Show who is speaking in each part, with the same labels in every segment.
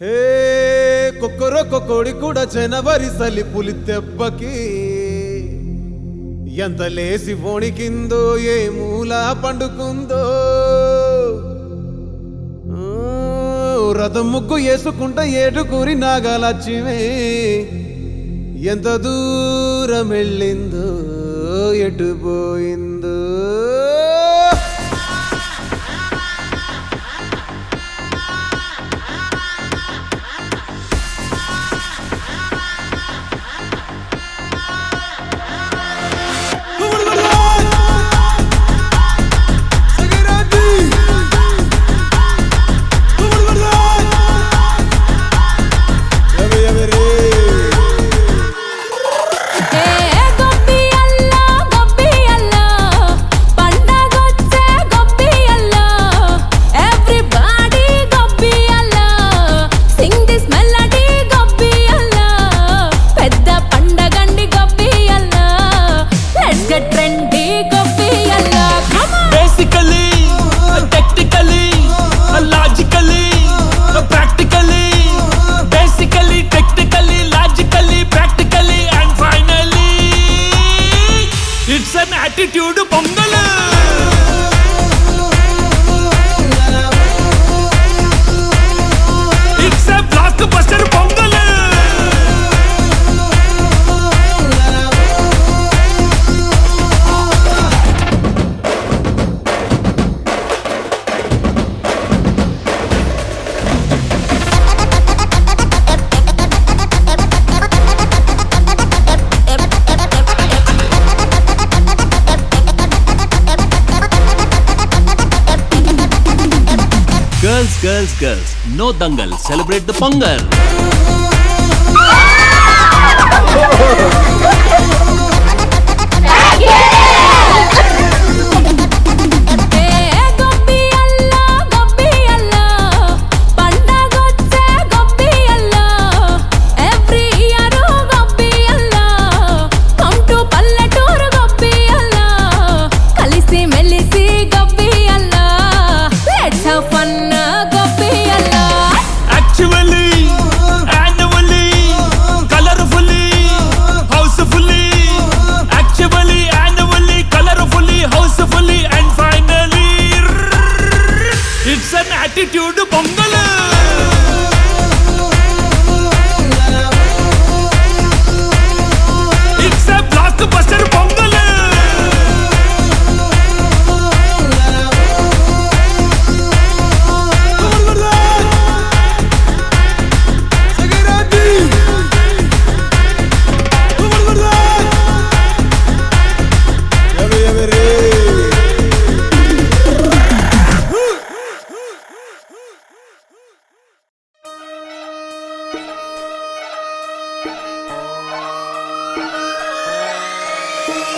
Speaker 1: హే కొక్కరొక్క కోడి కూడా జనవరి సలి పులి దెబ్బకి ఎంత లేసి వణికిందో ఏ మూల పండుకుందో రథం ముగ్గు వేసుకుంట ఏడుకూరి నాగలక్ష్మి ఎంత దూరం వెళ్ళిందో ఎటు పోయిందో
Speaker 2: attitude pongal it's a blockbuster pongal Girls, no dangal, celebrate the Pongal. Attitude pongal it's a blockbuster pongal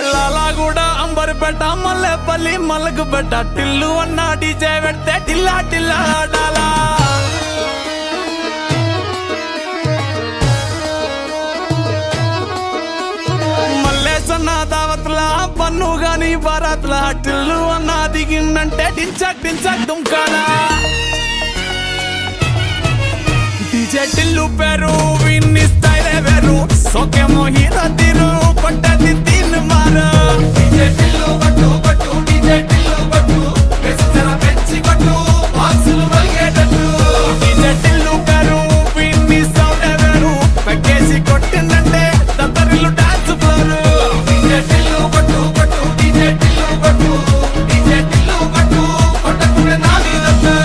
Speaker 2: Lalaguda Amberpet Mallepally Malakpet Tillu అన్న డీజే పెడితే టిల్లా టిల్లా ఆడాలా మల్లేసన్న దావత్ల పన్ను గాని భారత్ల టిల్లు అన్న దిగిందంటే టించక్ టించక్ దుంకాలా డీజే టిల్లు పేరు విన్ని స్టైల్ వేరు సోకేమో హీరో తీరు పట్టది తీన్ మారు డీజే టిల్లు పట్టు పట్టు డీజే టిల్లు పట్టు వెచ్చన పెంచి కొట్టు బాక్సులు వలిగేటట్టు డీజే టిల్లు పేరు విన్ని సౌండ్ వేరు పెక్కేసి కొట్టిందంటే దత్తరిల్లు డాన్స్ ఫ్లోర్ డీజే టిల్లు పట్టు పట్టు డీజే టిల్లు పట్టు డీజే టిల్లు పట్టు కొట్టకునే నాది దత్తు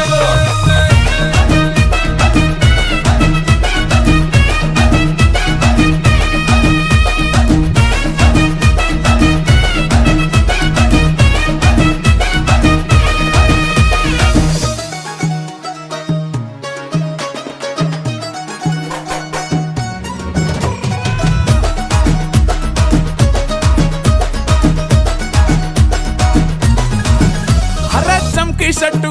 Speaker 2: షట్టు